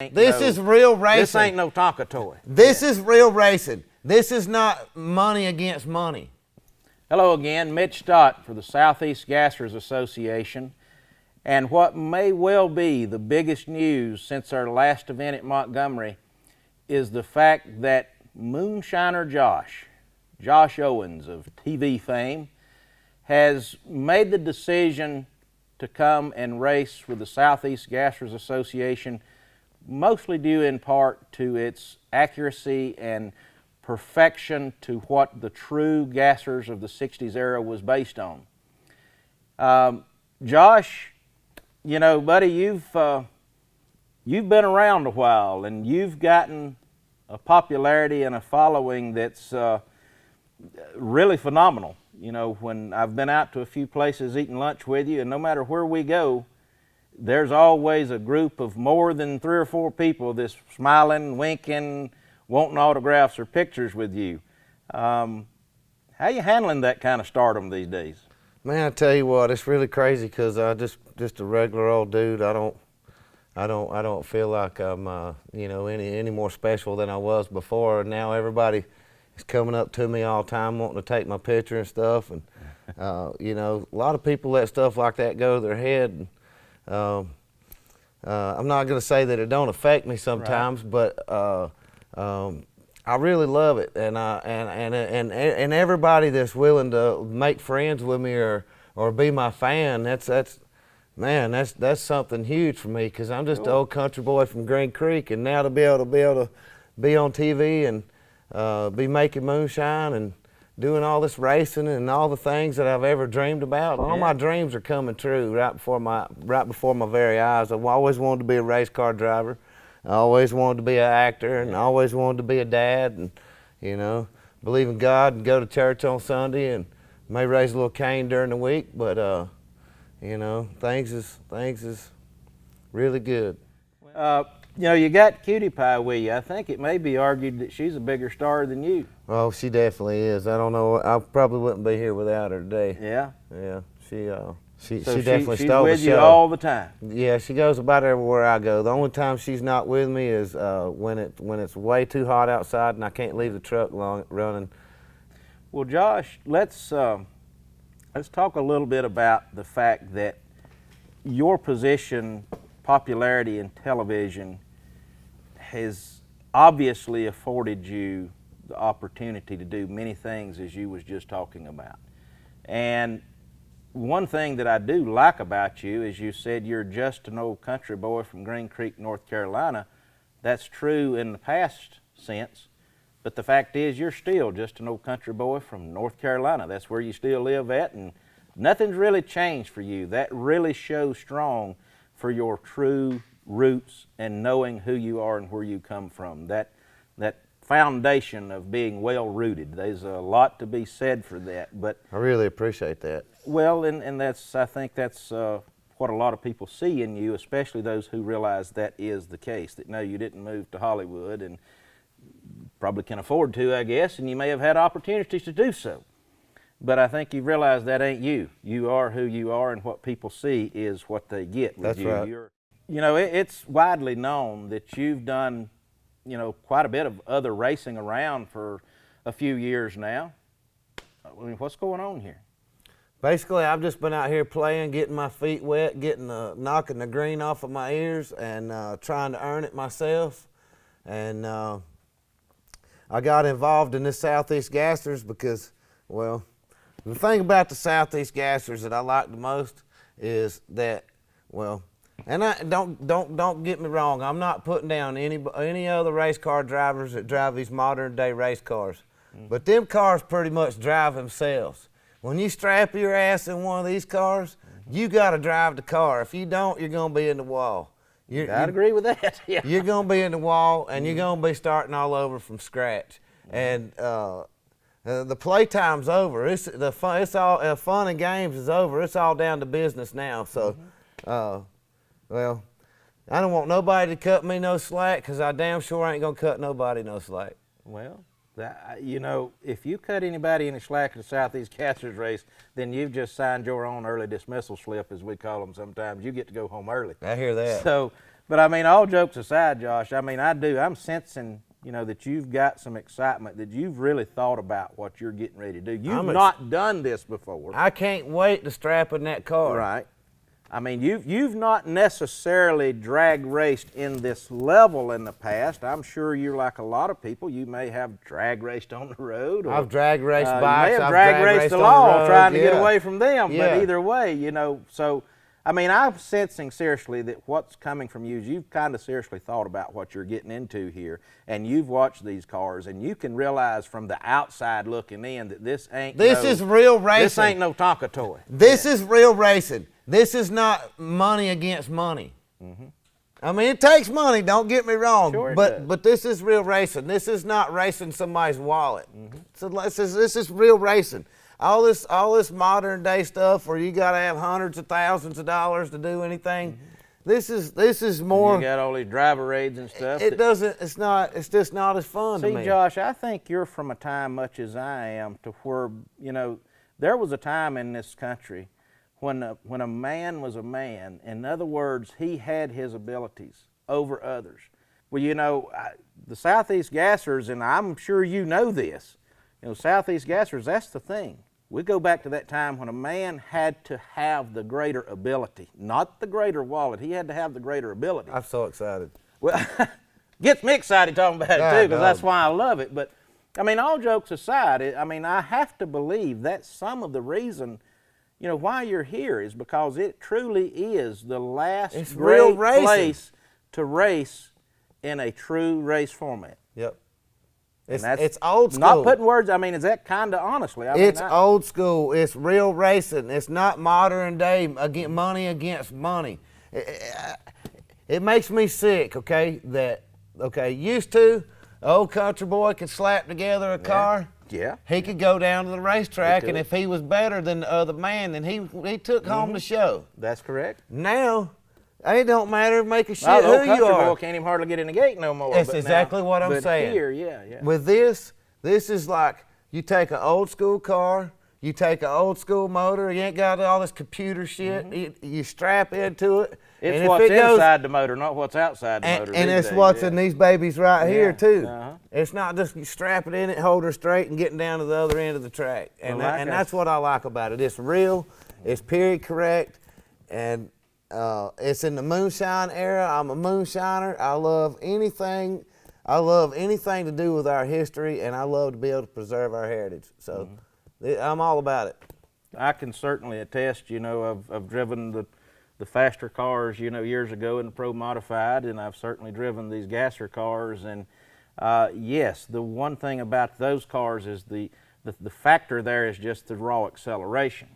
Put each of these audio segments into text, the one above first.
This is real racing. This ain't no Tonka toy. This is real racing. This is not money against money. Hello again, Mitch Stott for the Southeast Gassers Association. And what may well be the biggest news since our last event at Montgomery is the fact that Moonshiner Josh Owens of TV fame, has made the decision to come and race with the Southeast Gassers Association, mostly due in part to its accuracy and perfection to what the true gassers of the 60s era was based on. Josh, you know, buddy, you've been around a while and you've gotten a popularity and a following that's really phenomenal. You know, when I've been out to a few places eating lunch with you, and no matter where we go, there's always a group of more than 3 or 4 people that's smiling, winking, wanting autographs or pictures with you. How you handling that kind of stardom these days? Man, I tell you what, it's really crazy because I just a regular old dude. I don't feel like I'm you know, any more special than I was before. Now everybody is coming up to me all the time wanting to take my picture and stuff, and you know, a lot of people let stuff like that go to their head. And, I'm not going to say that it don't affect me sometimes, right. But I really love it, and everybody that's willing to make friends with me or be my fan, that's something huge for me, because I'm just an old country boy from Green Creek, and now to be able to be on TV and be making moonshine and doing all this racing and all the things that I've ever dreamed about. All my dreams are coming true right before my very eyes. I've always wanted to be a race car driver. I always wanted to be an actor, and I always wanted to be a dad, and, you know, believe in God and go to church on Sunday and may raise a little cane during the week, but you know, things is really good. You know, you got Cutie Pie with you. I think it may be argued that she's a bigger star than you. Oh, she definitely is. I don't know. I probably wouldn't be here without her today. Yeah? Yeah. She So definitely she's stole the show. with you all the time. Yeah, she goes about everywhere I go. The only time she's not with me is when it's way too hot outside and I can't leave the truck running. Well, Josh, let's talk a little bit about the fact that your position, popularity in television, has obviously afforded you the opportunity to do many things, as you was just talking about. And one thing that I do like about you is you said you're just an old country boy from Green Creek, North Carolina. That's true in the past sense, but the fact is you're still just an old country boy from North Carolina. That's where you still live at, and nothing's really changed for you. That really shows strong for your true roots and knowing who you are and where you come from. That foundation of being well rooted. There's a lot to be said for that. But I really appreciate that. Well, and I think that's what a lot of people see in you, especially those who realize that is the case, that no, you didn't move to Hollywood, and probably can afford to, I guess, and you may have had opportunities to do so. But I think you realize that ain't you. You are who you are, and what people see is what they get with That's you. right. You know, it's widely known that you've done, you know, quite a bit of other racing around for a few years now. I mean, what's going on here? Basically, I've just been out here playing, getting my feet wet, knocking the green off of my ears, and trying to earn it myself. And I got involved in this Southeast Gassers because, well, the thing about the Southeast Gassers that I like the most is that, well, and I don't get me wrong, I'm not putting down any other race car drivers that drive these modern day race cars, but them cars pretty much drive themselves. When you strap your ass in one of these cars, you got to drive the car. If you don't, you're gonna be in the wall. I'd agree with that. Yeah. You're gonna be in the wall, and you're gonna be starting all over from scratch. And the playtime's over. It's all fun and games is over. It's all down to business now. So, well, I don't want nobody to cut me no slack, because I damn sure ain't gonna cut nobody no slack. Well, you know, if you cut anybody any slack in the Southeast Gassers race, then you've just signed your own early dismissal slip, as we call them sometimes. You get to go home early. I hear that. So But I mean, all jokes aside, Josh, I mean, I'm sensing, that you've got some excitement, that you've really thought about what you're getting ready to do. You've not done this before. I can't wait to strap in that car. Right. I mean, you've not necessarily drag raced in this level in the past. I'm sure you're like a lot of people. You may have drag raced on the road. Or, I've drag raced bikes. You may have I've drag raced the law trying to get away from them. Yeah. But either way, so, I mean, I'm sensing seriously that what's coming from you is you've kind of seriously thought about what you're getting into here, and you've watched these cars, and you can realize from the outside looking in that this is real racing. This ain't no Tonka toy. This is real racing. This is not money against money. Mm-hmm. I mean, it takes money, don't get me wrong, sure but this is real racing. This is not racing somebody's wallet. Mm-hmm. So this is real racing. All this modern day stuff where you got to have hundreds of thousands of dollars to do anything. Mm-hmm. This is more. And you got all these driver aids and stuff. It's just not as fun to me. See, Josh, I think you're from a time much as I am to where, there was a time in this country when a man was a man. In other words, he had his abilities over others. Well, the Southeast Gassers, and I'm sure you know this, Southeast Gassers, that's the thing. We go back to that time when a man had to have the greater ability, not the greater wallet. He had to have the greater ability. I'm so excited. Well, gets me excited talking about it too, because that's why I love it. But, I mean, all jokes aside, I have to believe that's some of the reason why you're here is because it truly is the last great place to race in a true race format. Yep. It's old school. Not putting words, is that kind of honestly? It's old school. It's real racing. It's not modern day money against money. It makes me sick, used to, old country boy could slap together a car. Yeah. He could go down to the racetrack, and if he was better than the other man, then he took home the show. That's correct. Now, it don't matter, make a shit the who you are. Boy can't even hardly get in the gate no more. That's exactly what I'm saying. Here, yeah. With this is like you take an old school car, you take an old school motor, you ain't got all this computer shit, you strap into it. It's what's inside the motor, not what's outside the motor. And it's what's in these babies right here, too. Uh-huh. It's not just strapping in it, hold her straight, and getting down to the other end of the track. And, that's what I like about it. It's real, it's period correct, and it's in the moonshine era. I'm a moonshiner. I love anything to do with our history, and I love to be able to preserve our heritage. So I'm all about it. I can certainly attest, I've driven the faster cars, years ago in the Pro Modified, and I've certainly driven these gasser cars. And yes, the one thing about those cars is the factor there is just the raw acceleration.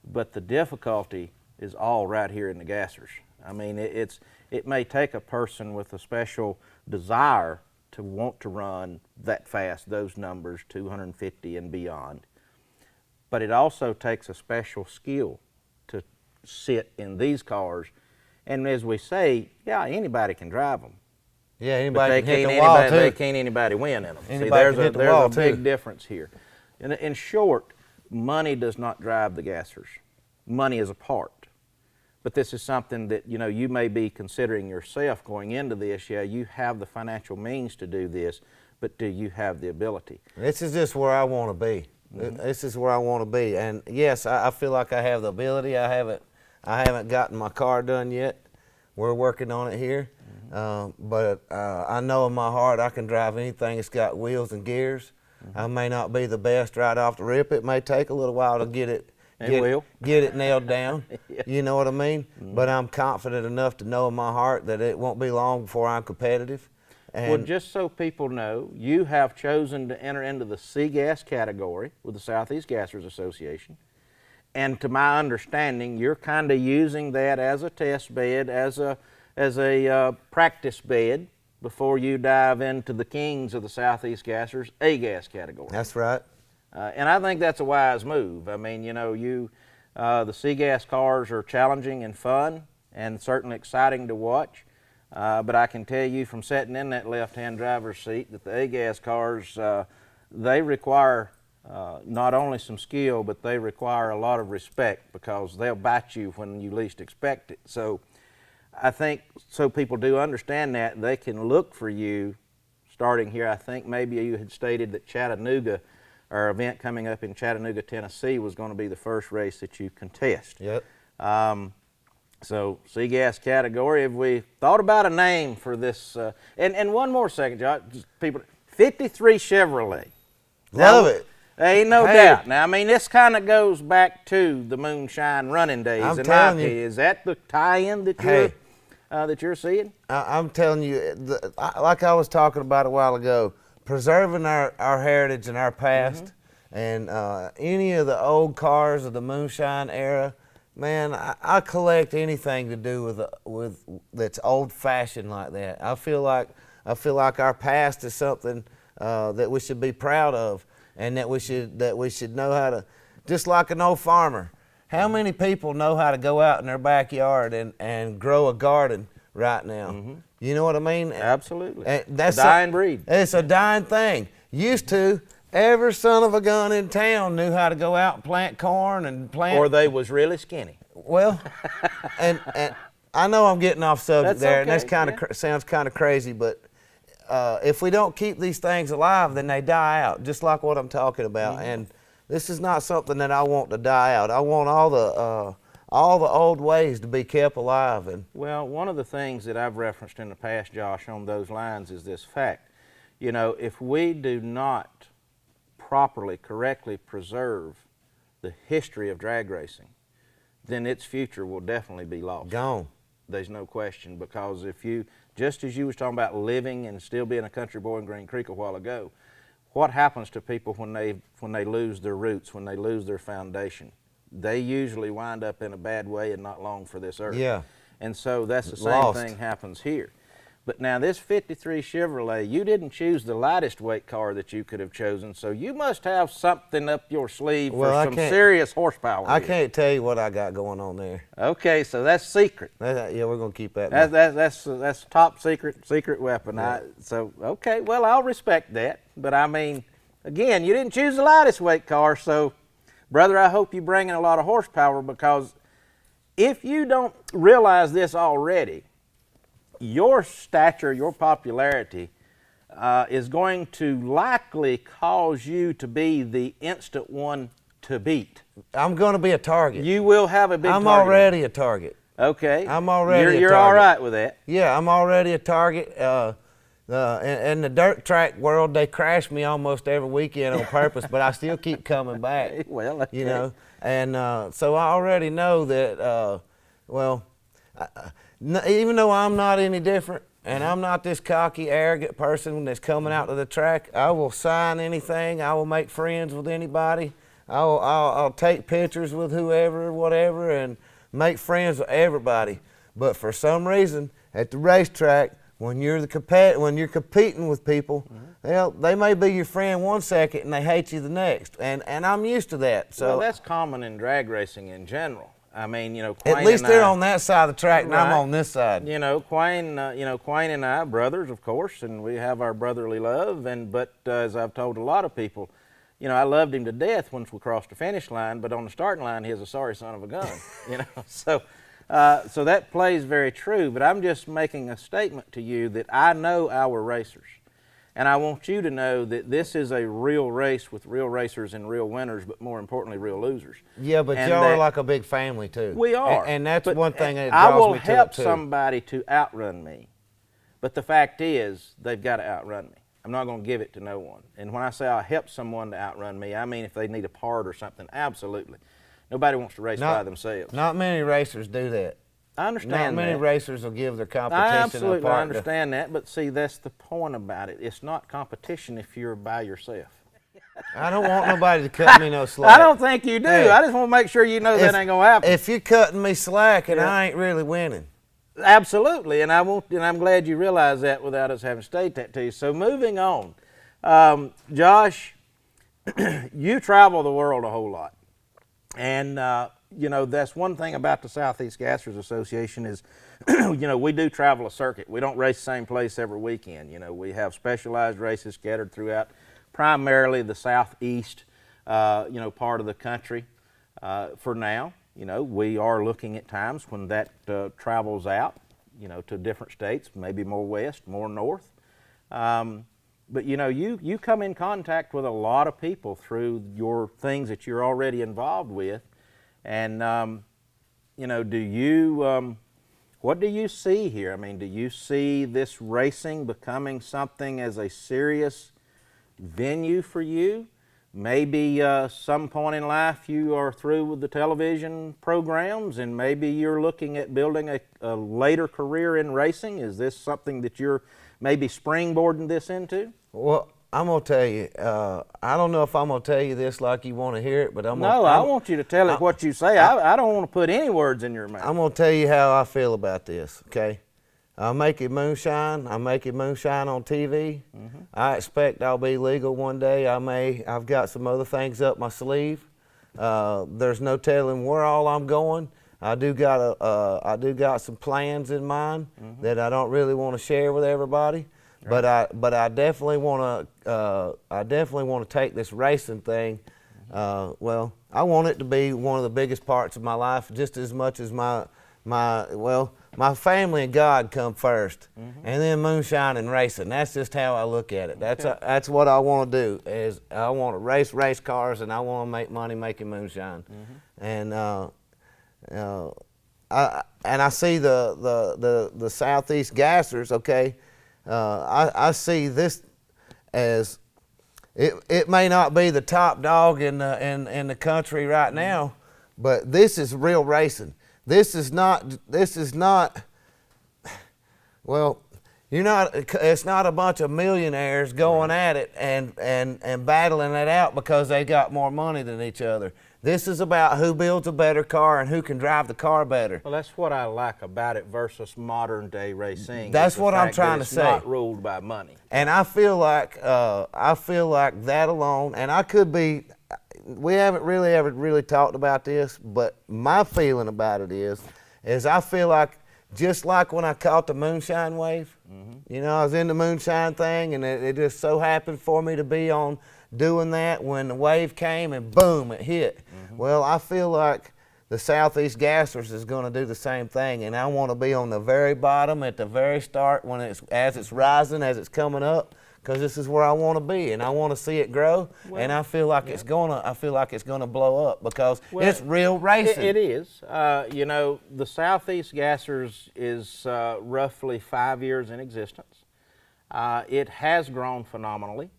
But the difficulty is all right here in the gassers. I mean, it may take a person with a special desire to want to run that fast, those numbers, 250 and beyond. But it also takes a special skill to sit in these cars. And as we say, anybody can drive them. Yeah, anybody can hit the wall, too. They can't anybody win in them. See, there's a big difference here. In short, money does not drive the gassers. Money is a part. But this is something that, you may be considering yourself going into this. Yeah, you have the financial means to do this, but do you have the ability? This is just where I want to be. This is where I want to be. And yes, I feel like I have the ability. I haven't gotten my car done yet. We're working on it here. But I know in my heart I can drive anything that's got wheels and gears. I may not be the best right off the rip. It may take a little while to get it nailed down. Yeah. You know what I mean? But I'm confident enough to know in my heart that it won't be long before I'm competitive. And well, just so people know, you have chosen to enter into the C-Gas category with the Southeast Gassers Association. And to my understanding, you're kind of using that as a test bed, as a practice bed before you dive into the kings of the Southeast Gassers A-Gas category. That's right. And I think that's a wise move. I mean, the C-Gas cars are challenging and fun and certainly exciting to watch. But I can tell you from sitting in that left-hand driver's seat that the A-Gas cars, they require not only some skill, but they require a lot of respect because they'll bite you when you least expect it. So I think so people do understand that, they can look for you starting here. I think maybe you had stated that Chattanooga, our event coming up in Chattanooga, Tennessee, was going to be the first race that you contest. Yep. So CGAS category, have we thought about a name for this? And one more second, Josh, people, 53 Chevrolet. Love it. There ain't no Hey. doubt. Now, I mean, this kind of goes back to the Moonshine running days. I'm in telling my you. opinion. Is that the tie-in that you're seeing? I'm telling you, like I was talking about a while ago, preserving our heritage and our past, and any of the old cars of the Moonshine era, man, I collect anything to do with that's old-fashioned like that. I feel like our past is something that we should be proud of, and that we should know how to, just like an old farmer. How many people know how to go out in their backyard and grow a garden right now? You know what I mean? Absolutely. And that's a dying breed. It's a dying thing. Used to, every son of a gun in town knew how to go out and plant corn and plant. Or they was really skinny. Well, and I know I'm getting off subject That's there, and okay, that's kind of sounds kind of crazy, but if we don't keep these things alive, then they die out, just like what I'm talking about. And this is not something that I want to die out. I want all the old ways to be kept alive. And well, one of the things that I've referenced in the past, Josh, on those lines is this fact. You know, if we do not properly, correctly preserve the history of drag racing, then its future will definitely be lost. gone. There's no question, because if you, just as you was talking about living and still being a country boy in Green Creek a while ago, what happens to people when they lose their roots, when they lose their foundation? They usually wind up in a bad way and not long for this earth. Yeah. And so that's the same Lost. thing happens here. But now this 53 Chevrolet, you didn't choose the lightest weight car that you could have chosen, so you must have something up your sleeve for some serious horsepower. I can't tell you what I got going on there. Okay, so that's secret. Yeah, we're gonna keep that. That's top secret weapon. Yeah. So okay, well, I'll respect that. But I mean, again, you didn't choose the lightest weight car, so brother, I hope you bring in a lot of horsepower, because if you don't realize this already, your stature, your popularity is going to likely cause you to be the instant one to beat. I'm gonna be a target. You will have a big I'm target. already a target. Okay. I'm already You're a all target. right with that. Yeah, I'm already a target. In the dirt track world, they crash me almost every weekend on purpose, but I still keep coming back. Well, okay. You know, and so I already know that. Even though I'm not any different, and I'm not this cocky, arrogant person that's coming out to the track, I will sign anything. I will make friends with anybody. I'll take pictures with whoever, whatever, and make friends with everybody. But for some reason, at the racetrack, when you're competing with people, well, they may be your friend one second and they hate you the next, and I'm used to that. So well, that's common in drag racing in general. I mean, you know, Quayne at least and they're I, on that side of the track, and I'm Right. on this side. You know, Quayne and I, brothers, of course, and we have our brotherly love. But as I've told a lot of people, you know, I loved him to death once we crossed the finish line, but on the starting line, he was a sorry son of a gun. You know, so that plays very true. But I'm just making a statement to you that I know our racers. And I want you to know that this is a real race with real racers and real winners, but more importantly, real losers. Yeah, but And y'all are that- like a big family too. We are. and that's But one thing that I draws will me to help it too. somebody to outrun me, but the fact is they've got to outrun me. I'm not going to give it to no one. And when I say I'll help someone to outrun me, I mean if they need a part or something, absolutely. Nobody wants to race by themselves. Not many racers do that. I understand Not many that. racers will give their I competition absolutely a part. understand that, but see, that's the point about it. It's not competition if you're by yourself. I don't want nobody to cut me no slack. I don't think you do. Hey, I just want to make sure you know that ain't going to happen. If you're cutting me slack and Yeah. I ain't really winning. Absolutely, and I'm glad you realize that without us having to state that to you. So moving on, Josh, you travel the world a whole lot, and you know that's one thing about the Southeast Gassers Association is, you know, we do travel a circuit. We don't race the same place every weekend. You know, we have specialized races scattered throughout, primarily the southeast, you know, part of the country. For now, you know, we are looking at times when that travels out. to different states, maybe more west, more north. But you come in contact with a lot of people through your things that you're already involved with, and what do you see here? I mean, do you see this racing becoming something as a serious venue for you? Maybe some point in life you are through with the television programs and maybe you're looking at building a later career in racing. Is this something that you're maybe springboarding this into? Well, I'm going to tell you, I don't know if I'm going to tell you this like you want to hear it, but I want you to tell it what you say. I don't want to put any words in your mouth. I'm going to tell you how I feel about this, okay? I'm making moonshine on TV. Mm-hmm. I expect I'll be legal one day. I've got some other things up my sleeve. There's no telling where all I'm going. I do got some plans in mind mm-hmm. that I don't really want to share with everybody. Right. But I definitely want to take this racing thing. Well, I want it to be one of the biggest parts of my life, just as much as my family and God come first, mm-hmm. and then moonshine and racing. That's just how I look at it. That's what I want to do. Is I want to race cars, and I want to make money making moonshine. Mm-hmm. And I see the Southeast Gassers. Okay, I see this as it may not be the top dog in the country right now, but this is real racing. This is not, well, it's not a bunch of millionaires going at it and battling it out because they got more money than each other. This is about who builds a better car and who can drive the car better. Well, that's what I like about it versus modern day racing. That's what I'm trying to say. It's not ruled by money. And I feel like that alone, and I could be, we haven't really ever talked about this, but my feeling about it is I feel like, just like when I caught the moonshine wave, mm-hmm. I was in the moonshine thing, and it just so happened for me to be on doing that when the wave came and boom, it hit. Mm-hmm. Well, I feel like the Southeast Gassers is going to do the same thing, and I want to be on the very bottom at the very start as it's rising, as it's coming up, because this is where I want to be, and I want to see it grow. Well, and I feel like it's gonna blow up because it's real racing. It is. The Southeast Gassers is roughly 5 years in existence. It has grown phenomenally,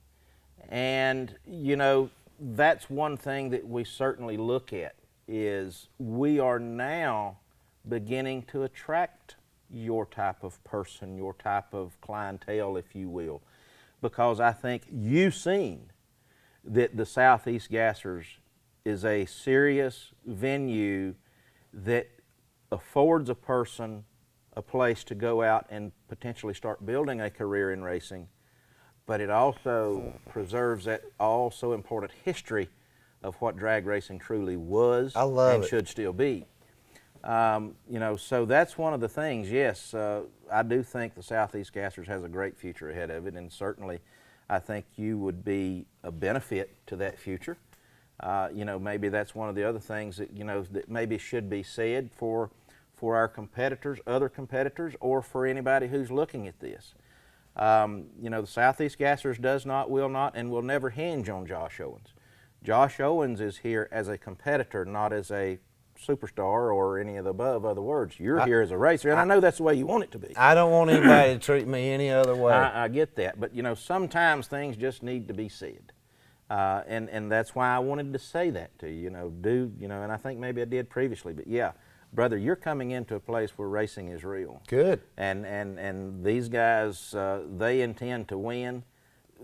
and that's one thing that we certainly look at is we are now beginning to attract your type of person, your type of clientele, if you will. Because I think you've seen that the Southeast Gassers is a serious venue that affords a person a place to go out and potentially start building a career in racing, but it also preserves that also important history of what drag racing truly was and should still be. So that's one of the things. Yes, I do think the Southeast Gassers has a great future ahead of it, and certainly I think you would be a benefit to that future. Maybe that's one of the other things that, that maybe should be said for our competitors, other competitors, or for anybody who's looking at this. The Southeast Gassers does not, will not, and will never hinge on Josh Owens. Josh Owens is here as a competitor, not as a superstar or any of the above other words. You're here as a racer, and I know that's the way you want it to be. I don't want anybody to treat me any other way. I get that, but sometimes things just need to be said, and that's why I wanted to say that to you. And I think maybe I did previously, but yeah, brother, you're coming into a place where racing is real. Good. And these guys, they intend to win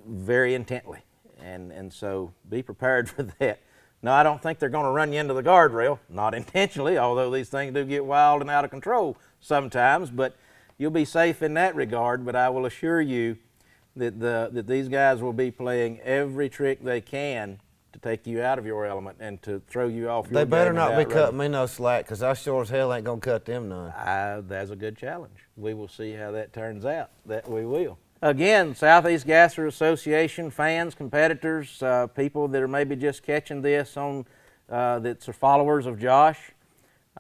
very intently, and so be prepared for that. No, I don't think they're going to run you into the guardrail, not intentionally, although these things do get wild and out of control sometimes, but you'll be safe in that regard. But I will assure you that these guys will be playing every trick they can to take you out of your element and to throw you off your game. They better not be cutting me no slack, because I sure as hell ain't going to cut them none. That's a good challenge. We will see how that turns out. That we will. Again, Southeast Gasser Association fans, competitors, people that are maybe just catching this that's followers of Josh,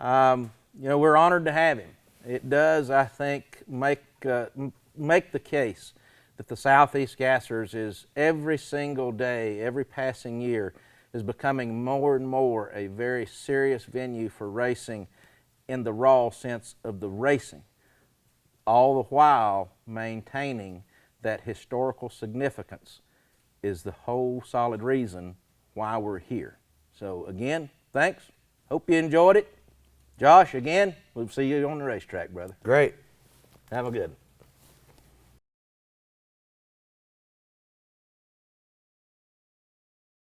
we're honored to have him. It does, I think, make the case that the Southeast Gassers is every single day, every passing year, is becoming more and more a very serious venue for racing in the raw sense of the racing, all the while maintaining that historical significance is the whole solid reason why we're here. So again, thanks. Hope you enjoyed it. Josh, again, we'll see you on the racetrack, brother. Great. Have a good one.